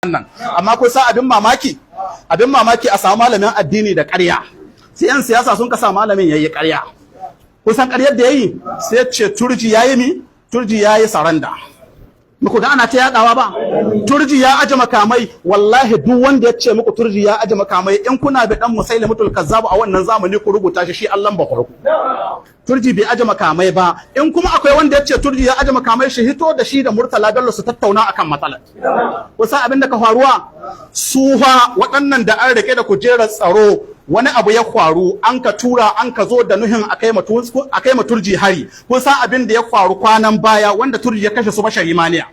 nan. Amma kun san abin mamaki a samu malamin addini da ƙarya. Sai 'yan siyasa sun kasa malamin yayi ƙarya. Kun san ƙaryar da yayi? Sai ce turji yayi mi? Turji yayi saranda. Muku ga ana ta yadawa ba? Turji ya aje makamai, wallahi duk wanda ya ce muku turji ya aje makamai in kuna da dan musailimatul kazzab a wannan zamani ku rubuta shi Allah ba ku. Turji bai aje makamai ba, in kuma akwai wanda ya ce turji ya aje makamai shi hito da shi da murtala bello su tattauna akan matsalar. Kusa abin da ka faruwa su fa waɗannan da an rike da kujerar tsaro wani abu ya faru an ka tura an ka zo da nuhin akai ma turji hari. Kun san abin da ya faru kwanan baya wanda turji ya kashe su bashari maniya.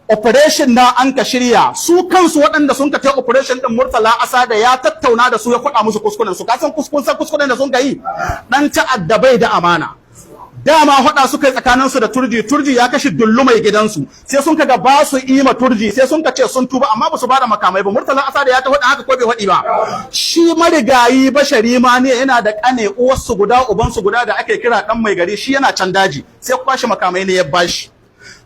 Operation na an ka shirya su kansu waɗanda sun ka ta operation din murtala asa da ya tattauna da su ya faɗa musu kuskuren su. Ka san kuskuren da sun ka yi dan ta'adda bai da amana. Dama faɗa su kai tsakanin su da turji ya kashe dullu mai gidansu sai sun kaga ba su ima turji sai sun ka ce sun tuba amma ba su bada makamai ba. Murtala asa da ya ta faɗa haka ko bai faɗi ba. Shi marigayi bashari ma ne yana da kane uwarsu guda ubansu guda da ake kira dan mai gari shi yana can daji sai kwashi makamai ne ya bashi.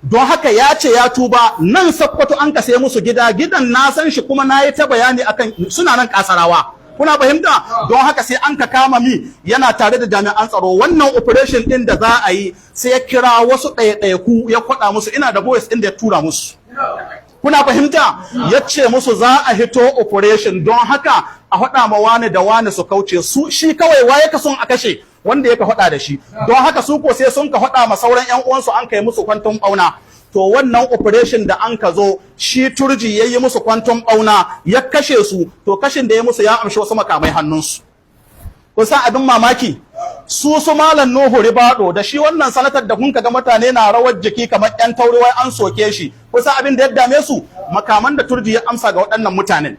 Don haka ya ce ya tuba nan Sakkwato an ka sai musu gidan na san shi kuma na yi ta bayani akan suna nan Kasarawa. Kuna fahimta? Don haka sai an ka kama mi yana tare da jami'an tsaro wannan operation din da za a yi sai ya kira wasu ɗaiɗaiku ya kwaɗa musu ina da voice din da ya tura musu. Kuna fahimta? Ya ce musu za a hito operation don haka a faɗa ma wani da wani su kauce su shi kawai waye ka son a kashe wanda yake faɗa da shi. Don haka su ko sai sun ka faɗa ma sauran ƴan uwansu an kai musu kwanton ɓauna. To wannan operation da an ka zo shi turji ya yi musu kwanton ɓauna ya kashe su to kashin da ya musu ya amshi wasu makamai hannunsu. Kusan abin mamaki su malam Nuhu Ribado da shi wannan sanatar da kun ga mutane na rawar jiki kamar ƴan tauriwai an soke shi. Kusan abin da ya dame su makaman da turji ya amsa ga waɗannan mutanen.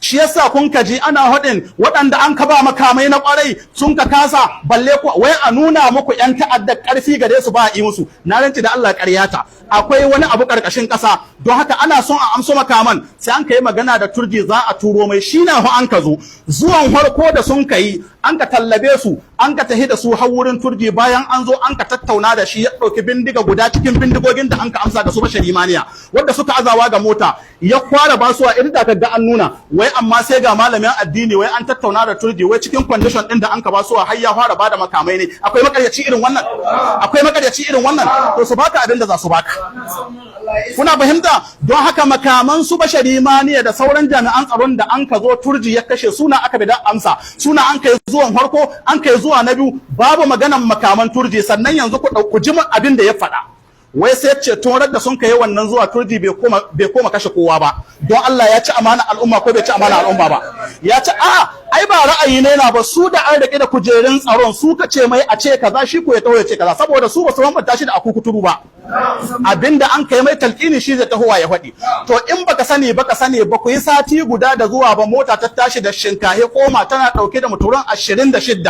Shi yasa kun kaji ana haɗin waɗanda an kaba makamai na ƙwarai sun ka kasa balle ku wai a nuna muku ƴan ta'adda ƙarfi gare su ba a yi musu. Na rantsi da Allah ƙaryata akwai wani abu ƙarƙashin ƙasa don haka ana son a amso makaman sai an kai magana da turji za a turo mai shi na an ka zo zuwan farko da sun kai an ka tallabe su an ka tahi da su har wurin turji bayan an zo an ka tattauna da shi ya ɗauki bindiga guda cikin bindigogin da an ka amsa da su bashari maniya wanda suka azawa ga mota ya kwara basuwa irin da ga an nuna wai amma sai ga malamin addini wai an tattauna da turji wai cikin condition din da an ka basuwa har ya fara bada makamai ne akwai makaryaci irin wannan to su baka abin da za su baka. Kuna fahimta? Don haka makaman su bashari maniya da sauran jami'an tsaron da an ka zo turji ya kashe suna aka bida amsa suna an kai zuwan farko an kai zuwa na biyu babu maganan makaman turji sannan yanzu ku ji abin da ya faɗa. Wai sai ce tun da sun kai wannan zuwa turji bai koma kashe kowa ba don Allah ya ci amana al'umma ko bai ci amana al'umma ba ya ci ai ba ra'ayi ne na ba su da an rike da kujerun tsaron su ka ce mai a ce kaza shi ko ya taho ya ce kaza saboda su ba su bambanta shi da akukuturu ba abinda an kai mai talqini shi zai tahowa ya faɗi to in baka sani ba ku yi sati guda da zuwa ba mota ta tashi da shinkahe koma tana dauke da muturan 26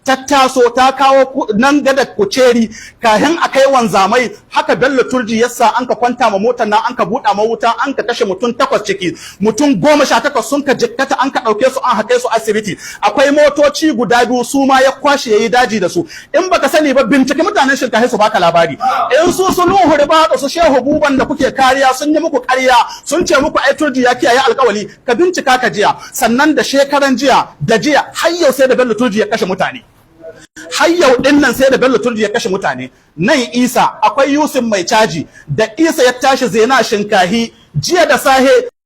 ta taso ta kawo nan gada kuceri kahin akai wanzamai haka bello turji yasa an ka kwanta ma motar nan an ka buɗa ma wuta an ka kashe mutum 8 ciki mutum 18 sun ka jikkata an ka dauke su an haƙe su asibiti akwai motoci guda biyu su ma ya kwashe yayi daji da su in baka sani ba bincike mutanen shinkahe su baka labari in su Nuhu Ribado su Shehu Buban da kuke kariya sun yi muku ƙarya sun ce muku ai turji ya kiyaye alƙawali ka bincika ka jiya sannan da shekaran jiya da jiya har yau sai da bello turji ya kashe mutane har yau din nan sai da bello turji ya kashe mutane nan Isa akwai Yusuf mai caji da Isa ya tashi zena shinkahi jiya da sahe